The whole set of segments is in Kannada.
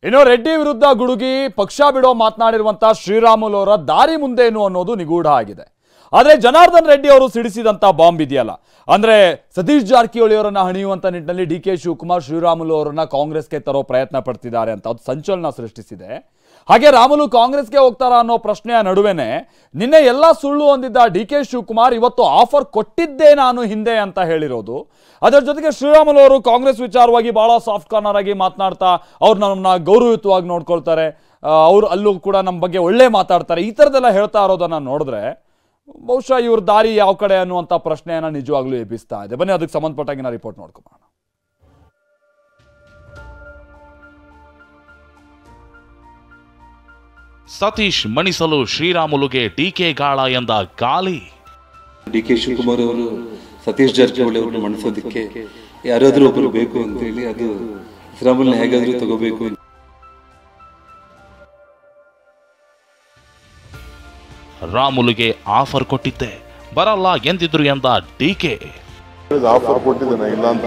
ಇನ್ನು ರೆಡ್ಡಿ ವಿರುದ್ಧ ಗುಡುಗಿ ಪಕ್ಷ ಬಿಡೋ ಮಾತನಾಡಿರುವಂತ ಶ್ರೀರಾಮುಲು ಅವರ ದಾರಿ ಮುಂದೇನು ಅನ್ನೋದು ನಿಗೂಢ ಆಗಿದೆ. ಆದರೆ ಜನಾರ್ದನ್ ರೆಡ್ಡಿ ಅವರು ಸಿಡಿಸಿದಂತ ಬಾಂಬ್ ಇದೆಯಲ್ಲ, ಅಂದ್ರೆ ಸತೀಶ್ ಜಾರಕಿಹೊಳಿ ಅವರನ್ನ ಹಣಿಯುವಂತ ನಿಟ್ಟಿನಲ್ಲಿ ಡಿ.ಕೆ. ಶಿವಕುಮಾರ್ ಶ್ರೀರಾಮುಲು ಅವರನ್ನ ಕಾಂಗ್ರೆಸ್ಗೆ ತರೋ ಪ್ರಯತ್ನ ಪಡ್ತಿದ್ದಾರೆ ಅಂತ ಅದು ಸಂಚಲನ ಸೃಷ್ಟಿಸಿದೆ. ಹಾಗೆ ರಾಮುಲು ಕಾಂಗ್ರೆಸ್ಗೆ ಹೋಗ್ತಾರಾ ಅನ್ನೋ ಪ್ರಶ್ನೆಯ ನಡುವೆನೆ ನಿನ್ನೆ ಎಲ್ಲ ಸುಳ್ಳು ಹೊಂದಿದ್ದ ಡಿ.ಕೆ. ಶಿವಕುಮಾರ್ ಇವತ್ತು ಆಫರ್ ಕೊಟ್ಟಿದ್ದೆ ನಾನು ಹಿಂದೆ ಅಂತ ಹೇಳಿರೋದು. ಅದರ ಜೊತೆಗೆ ಶ್ರೀರಾಮುಲು ಅವರು ಕಾಂಗ್ರೆಸ್ ವಿಚಾರವಾಗಿ ಬಹಳ ಸಾಫ್ಟ್ ಕಾರ್ನರ್ ಆಗಿ ಮಾತನಾಡ್ತಾ ಅವ್ರು ನಮ್ಮನ್ನ ಗೌರವಯುತವಾಗಿ ನೋಡ್ಕೊಳ್ತಾರೆ, ಅವ್ರು ಅಲ್ಲೂ ಕೂಡ ನಮ್ಮ ಬಗ್ಗೆ ಒಳ್ಳೆ ಮಾತಾಡ್ತಾರೆ, ಈ ಥರದ್ದೆಲ್ಲ ಹೇಳ್ತಾ ಇರೋದನ್ನ ನೋಡಿದ್ರೆ ಬಹುಶಃ ಇವ್ರ ದಾರಿ ಯಾವ ಕಡೆ ಅನ್ನುವಂಥ ಪ್ರಶ್ನೆಯನ್ನ ನಿಜವಾಗ್ಲೂ ಎಬ್ಬಿಸ್ತಾ ಇದೆ. ಬನ್ನಿ ಅದಕ್ಕೆ ಸಂಬಂಧಪಟ್ಟಾಗಿನ ರಿಪೋರ್ಟ್ ನೋಡ್ಕೊಂಬೋಣ. ಸತೀಶ್ ಮಣಿಸಲು ಶ್ರೀರಾಮುಲುಗೆ ಡಿಕೆ ಗಾಳ ಎಂದ ಗಾಲಿ. ಡಿ.ಕೆ. ಶಿವಕುಮಾರ್ ಅವರು ಸತೀಶ್ ಜಾರಕಿಹೊಳಿ ಅವರನ್ನು ಮಣಿಸೋದಕ್ಕೆ ಯಾರಾದ್ರೂ ಒಬ್ಬರು ಬೇಕು ಅಂತ ಹೇಳಿ ಅದು ಶ್ರೀರಾಮುಲನ್ನ ಹೇಗಾದ್ರೂ ತಗೋಬೇಕು. ರಾಮುಲುಗೆ ಆಫರ್ ಕೊಟ್ಟಿದ್ದೆ, ಬರಲ್ಲ ಎಂದಿದ್ರು ಎಂದ ಡಿಕೆ. ಆಫರ್ ಕೊಟ್ಟಿದ್ದೇನೆ ಇಲ್ಲ ಅಂತ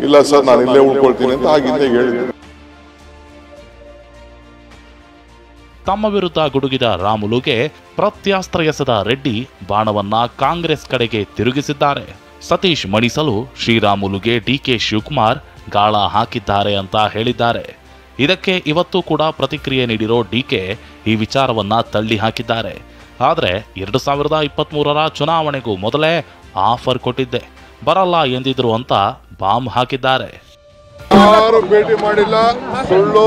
ಇಲ್ಲ ಸರ್, ನಾನು ಇಲ್ಲೇ ಉಳ್ಕೊಳ್ತೀನಿ ಅಂತ ಆಗಿಂದ ಹೇಳಿದ್ದೆ. ತಮ್ಮ ವಿರುದ್ಧ ಗುಡುಗಿದ ರಾಮುಲುಗೆ ಪ್ರತ್ಯಾಸ್ತ್ರ ಎಸೆದ ರೆಡ್ಡಿ ಬಾಣವನ್ನ ಕಾಂಗ್ರೆಸ್ ಕಡೆಗೆ ತಿರುಗಿಸಿದ್ದಾರೆ. ಸತೀಶ್ ಮಣಿಸಲು ಶ್ರೀರಾಮುಲುಗೆ ಡಿ.ಕೆ. ಶಿವಕುಮಾರ್ ಗಾಳ ಹಾಕಿದ್ದಾರೆ ಅಂತ ಹೇಳಿದ್ದಾರೆ. ಇದಕ್ಕೆ ಇವತ್ತು ಕೂಡ ಪ್ರತಿಕ್ರಿಯೆ ನೀಡಿರೋ ಡಿಕೆ ಈ ವಿಚಾರವನ್ನ ತಳ್ಳಿ ಹಾಕಿದ್ದಾರೆ. ಆದರೆ 2023ರ ಚುನಾವಣೆಗೂ ಮೊದಲೇ ಆಫರ್ ಕೊಟ್ಟಿದ್ದೆ, ಬರಲ್ಲ ಎಂದಿದ್ರು ಅಂತ ಬಾಂಬ್ ಹಾಕಿದ್ದಾರೆ. ಯಾರು ಭೇಟಿ ಮಾಡಿಲ್ಲ, ಸುಳ್ಳು.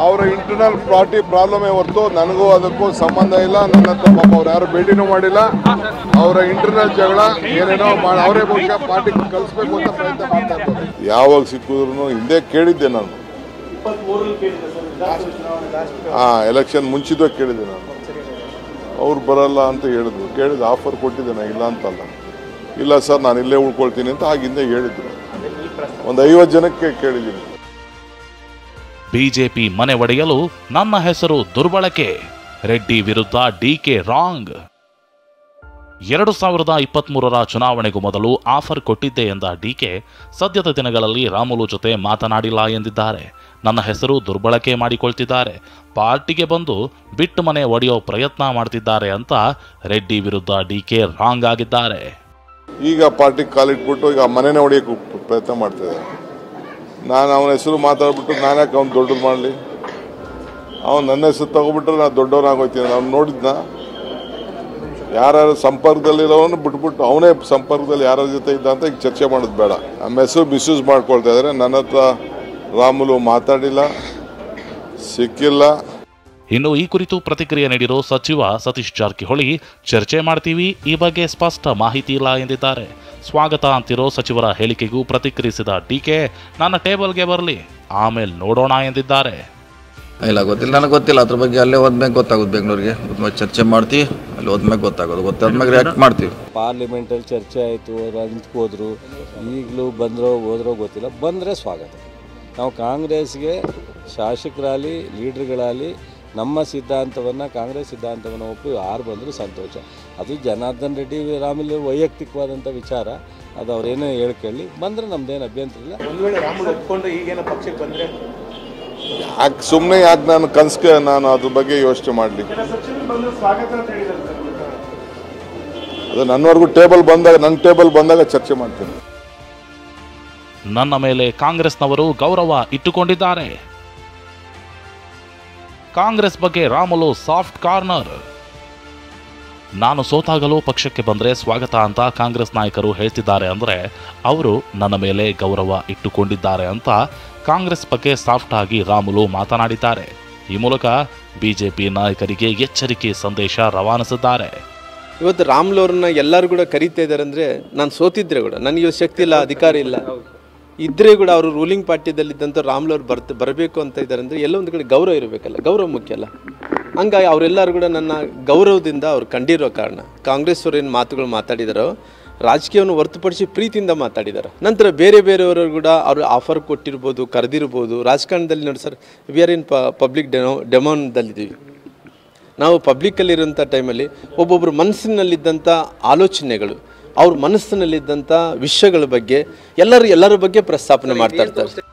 ಅವರ ಇಂಟರ್ನಲ್ ಪಾರ್ಟಿ ಪ್ರಾಬ್ಲಮೇ ಹೊರತು ನನಗೂ ಅದಕ್ಕೂ ಸಂಬಂಧ ಇಲ್ಲ. ನನ್ನ ಹತ್ರ ಪಾಪ ಅವ್ರು ಯಾರು ಭೇಟಿನೂ ಮಾಡಿಲ್ಲ. ಅವರ ಇಂಟರ್ನಲ್ ಜಗಳ ಏನೇನೋ ಅವರೇ ಬಹುಶಃ ಪಾರ್ಟಿ ಕಲಿಸ್ಬೇಕು ಅಂತ ಪ್ರಯತ್ನ ಮಾಡ್ತಾ ಇದ್ದಾರೆ. ಯಾವಾಗ ಸಿಕ್ಕಿದ್ರು ಹಿಂದೆ ಕೇಳಿದ್ದೆ ನಾನು, ಎಲೆಕ್ಷನ್ ಮುಂಚಿತವಾಗಿ ಕೇಳಿದ್ದೆ ನಾನು. ಅವ್ರು ಬರಲ್ಲ ಅಂತ ಹೇಳಿದ್ರು, ಕೇಳಿದ ಆಫರ್ ಕೊಟ್ಟಿದ್ದೇನೆ ಇಲ್ಲ ಅಂತಲ್ಲ. ಇಲ್ಲ ಸರ್, ನಾನು ಇಲ್ಲೇ ಉಳ್ಕೊಳ್ತೀನಿ ಅಂತ ಆಗಿಂದ ಹೇಳಿದ್ರು. ಒಂದು 50 ಜನಕ್ಕೆ ಕೇಳಿದ್ದೀನಿ. ಬಿಜೆಪಿ ಮನೆ ಒಡೆಯಲು ನನ್ನ ಹೆಸರು ದುರ್ಬಳಕೆ, ರೆಡ್ಡಿ ವಿರುದ್ಧ ಡಿಕೆ ರಾಂಗ್. 2023ರ ಚುನಾವಣೆಗೂ ಮೊದಲು ಆಫರ್ ಕೊಟ್ಟಿದ್ದೆ ಎಂದ ಡಿಕೆ ಸದ್ಯದ ದಿನಗಳಲ್ಲಿ ರಾಮುಲು ಜೊತೆ ಮಾತನಾಡಿಲ್ಲ ಎಂದಿದ್ದಾರೆ. ನನ್ನ ಹೆಸರು ದುರ್ಬಳಕೆ ಮಾಡಿಕೊಳ್ತಿದ್ದಾರೆ, ಪಾರ್ಟಿಗೆ ಬಂದು ಬಿಟ್ಟು ಮನೆ ಒಡೆಯೋ ಪ್ರಯತ್ನ ಮಾಡ್ತಿದ್ದಾರೆ ಅಂತ ರೆಡ್ಡಿ ವಿರುದ್ಧ ಡಿಕೆ ರಾಂಗ್ ಆಗಿದ್ದಾರೆ. ಈಗ ಪಾರ್ಟಿ ಕಾಲಿಟ್ಬಿಟ್ಟು ಈಗ ಮನೆನೇ ಹೊಡೆಯಕ್ಕೆ ಪ್ರಯತ್ನ ಮಾಡ್ತಿದ್ದಾರೆ. ನಾನು ಅವನ ಹೆಸರು ಮಾತಾಡ್ಬಿಟ್ಟು ನಾನು ಯಾಕೆ ಅವ್ನು ದೊಡ್ಡದು ಮಾಡಲಿ? ಅವನು ನನ್ನ ಹೆಸರು ತಗೊಬಿಟ್ರೆ ನಾನು ದೊಡ್ಡವನಾಗೋಯ್ತೀನಿ. ಅವ್ನು ನೋಡಿದ್ನ ಯಾರ್ಯಾರು ಸಂಪರ್ಕದಲ್ಲಿರೋನು ಬಿಟ್ಬಿಟ್ಟು ಅವನೇ ಸಂಪರ್ಕದಲ್ಲಿ ಯಾರ ಜೊತೆ ಇದ್ದ ಅಂತ ಈಗ ಚರ್ಚೆ ಮಾಡೋದು ಬೇಡ. ನಮ್ಮ ಹೆಸರು ಮಿಸ್ಯೂಸ್ ಮಾಡ್ಕೊಳ್ತಾ ಇದ್ದಾರೆ. ನನ್ನ ಹತ್ರ ರಾಮುಲು ಮಾತಾಡಿಲ್ಲ, ಸಿಕ್ಕಿಲ್ಲ. ಇನ್ನು ಈ ಕುರಿತು ಪ್ರತಿಕ್ರಿಯೆ ನೀಡಿರೋ ಸಚಿವ ಸತೀಶ್ ಜಾರಕಿಹೊಳಿ, ಚರ್ಚೆ ಮಾಡ್ತೀವಿ, ಈ ಬಗ್ಗೆ ಸ್ಪಷ್ಟ ಮಾಹಿತಿ ಇಲ್ಲ ಎಂದಿದ್ದಾರೆ. ಸ್ವಾಗತ ಅಂತಿರೋ ಸಚಿವರ ಹೇಳಿಕೆಗೂ ಪ್ರತಿಕ್ರಿಯಿಸಿದ ಡಿಕೆ, ನನ್ನ ಟೇಬಲ್ಗೆ ಬರಲಿ, ಆಮೇಲೆ ನೋಡೋಣ ಎಂದಿದ್ದಾರೆ. ಇಲ್ಲ ಗೊತ್ತಿಲ್ಲ, ನನಗೆ ಗೊತ್ತಿಲ್ಲ ಅದ್ರ ಬಗ್ಗೆ. ಅಲ್ಲೇ ಹೋದ್ಮೇಲೆ ಗೊತ್ತಾಗೋದು, ಬೆಂಗಳೂರಿಗೆ ಚರ್ಚೆ ಮಾಡ್ತೀವಿ, ಅಲ್ಲಿ ಹೋದ್ಮೇಲೆ ಗೊತ್ತಾಗೋದು, ಗೊತ್ತಾದ್ಮೇಲೆ ರಿಯಾಕ್ಟ್ ಮಾಡ್ತೀವಿ. ಪಾರ್ಲಿಮೆಂಟಲ್ಲಿ ಚರ್ಚೆ ಆಯಿತು, ನಿಂತ್ಕೋದ್ರು, ಈಗಲೂ ಬಂದರೋ ಹೋದ್ರೋ ಗೊತ್ತಿಲ್ಲ. ಬಂದರೆ ಸ್ವಾಗತ. ನಾವು ಕಾಂಗ್ರೆಸ್ಗೆ ಶಾಸಕರಾಗಲಿ ಲೀಡರ್ಗಳಾಗಲಿ ನಮ್ಮ ಸಿದ್ಧಾಂತವನ್ನು, ಕಾಂಗ್ರೆಸ್ ಸಿದ್ಧಾಂತವನ್ನು ಒಪ್ಪಿ ಯಾರು ಬಂದರೂ ಸಂತೋಷ. ಅದು ಜನಾರ್ದನ್ ರೆಡ್ಡಿ ರಾಮುಲು ವೈಯಕ್ತಿಕವಾದಂಥ ವಿಚಾರ, ಅದು ಅವರೇನೇ ಹೇಳ್ಕೊಳ್ಳಿ, ಬಂದರೆ ನಮ್ದೇನು ಅಭ್ಯಂತರ ಇಲ್ಲ. ಒಂದು ವೇಳೆ ರಾಮುಲು ಒಪ್ಕೊಂಡು ಈಗೇನೋ ಪಕ್ಷಕ್ಕೆ ಬಂದರೆ ಯಾಕೆ ಸುಮ್ಮನೆ ಯಾಕೆ ನಾನು ಕನ್ಸ್ಗೆ ನಾನು ಅದ್ರ ಬಗ್ಗೆ ಯೋಚನೆ ಮಾಡಲಿ? ಅದು ನನ್ನವರೆಗೂ ನನ್ನ ಟೇಬಲ್ ಬಂದಾಗ ಚರ್ಚೆ ಮಾಡ್ತೀನಿ. ನನ್ನ ಮೇಲೆ ಕಾಂಗ್ರೆಸ್ನವರು ಗೌರವ ಇಟ್ಟುಕೊಂಡಿದ್ದಾರೆ. ಕಾಂಗ್ರೆಸ್ ಬಗ್ಗೆ ರಾಮುಲು ಸಾಫ್ಟ್ ಕಾರ್ನರ್. ನಾನು ಸೋತಾಗಲೂ ಪಕ್ಷಕ್ಕೆ ಬಂದರೆ ಸ್ವಾಗತ ಅಂತ ಕಾಂಗ್ರೆಸ್ ನಾಯಕರು ಹೇಳ್ತಿದ್ದಾರೆ ಅಂದರೆ ಅವರು ನನ್ನ ಮೇಲೆ ಗೌರವ ಇಟ್ಟುಕೊಂಡಿದ್ದಾರೆ ಅಂತ ಕಾಂಗ್ರೆಸ್ ಬಗ್ಗೆ ಸಾಫ್ಟ್ ಆಗಿ ರಾಮುಲು ಮಾತನಾಡಿದ್ದಾರೆ. ಈ ಮೂಲಕ ಬಿಜೆಪಿ ನಾಯಕರಿಗೆ ಎಚ್ಚರಿಕೆ ಸಂದೇಶ ರವಾನಿಸಿದ್ದಾರೆ. ಇವತ್ತು ರಾಮುಲು ಅವ್ರನ್ನ ಎಲ್ಲರೂ ಕೂಡ ಕರೀತಾ ಇದ್ದಾರೆ ಅಂದರೆ, ನಾನು ಸೋತಿದ್ರೆ ಕೂಡ ನನಗೆ ಶಕ್ತಿ ಇಲ್ಲ, ಅಧಿಕಾರ ಇಲ್ಲ ಇದ್ದರೆ ಕೂಡ ಅವರು ರೂಲಿಂಗ್ ಪಾರ್ಟಿಯಲ್ಲಿದ್ದಂಥ ರಾಮುಲು ಅವ್ರು ಬರಬೇಕು ಅಂತ ಇದ್ದಾರೆ ಅಂದರೆ ಎಲ್ಲ ಒಂದು ಕಡೆ ಗೌರವ ಇರಬೇಕಲ್ಲ, ಗೌರವ ಮುಖ್ಯ ಅಲ್ಲ. ಹಂಗಾಗಿ ಅವರೆಲ್ಲರೂ ಕೂಡ ನನ್ನ ಗೌರವದಿಂದ ಅವ್ರು ಕಂಡಿರೋ ಕಾರಣ ಕಾಂಗ್ರೆಸ್ ಅವರು ಏನು ಮಾತುಗಳು ಮಾತಾಡಿದಾರೋ ರಾಜಕೀಯವನ್ನು ಹೊರತುಪಡಿಸಿ ಪ್ರೀತಿಯಿಂದ ಮಾತಾಡಿದ್ದಾರೆ. ನಂತರ ಬೇರೆಯವರು ಕೂಡ ಅವರು ಆಫರ್ ಕೊಟ್ಟಿರ್ಬೋದು, ಕರೆದಿರ್ಬೋದು. ರಾಜಕಾರಣದಲ್ಲಿ ನೋಡಿ sir, we are in public ಡೆಮೋನದಲ್ಲಿದ್ದೀವಿ. ನಾವು ಪಬ್ಲಿಕ್ಕಲ್ಲಿರೋಂಥ ಟೈಮಲ್ಲಿ ಒಬ್ಬೊಬ್ಬರು ಮನಸ್ಸಿನಲ್ಲಿದ್ದಂಥ ಆಲೋಚನೆಗಳು, ಅವ್ರ ಮನಸ್ಸಿನಲ್ಲಿದ್ದಂಥ ವಿಷಯಗಳ ಬಗ್ಗೆ ಎಲ್ಲರ ಬಗ್ಗೆ ಪ್ರಸ್ತಾಪನೆ ಮಾಡ್ತಾ ಇರ್ತಾರೆ.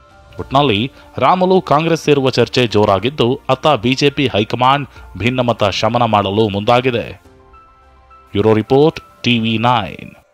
ಒಟ್ನಲ್ಲಿ ರಾಮುಲು ಕಾಂಗ್ರೆಸ್ ಸೇರುವ ಚರ್ಚೆ ಜೋರಾಗಿದ್ದು ಅತ್ತ ಬಿಜೆಪಿ ಹೈಕಮಾಂಡ್ ಭಿನ್ನಮತ ಶಮನ ಮಾಡಲು ಮುಂದಾಗಿದೆ. Bureau report, TV9.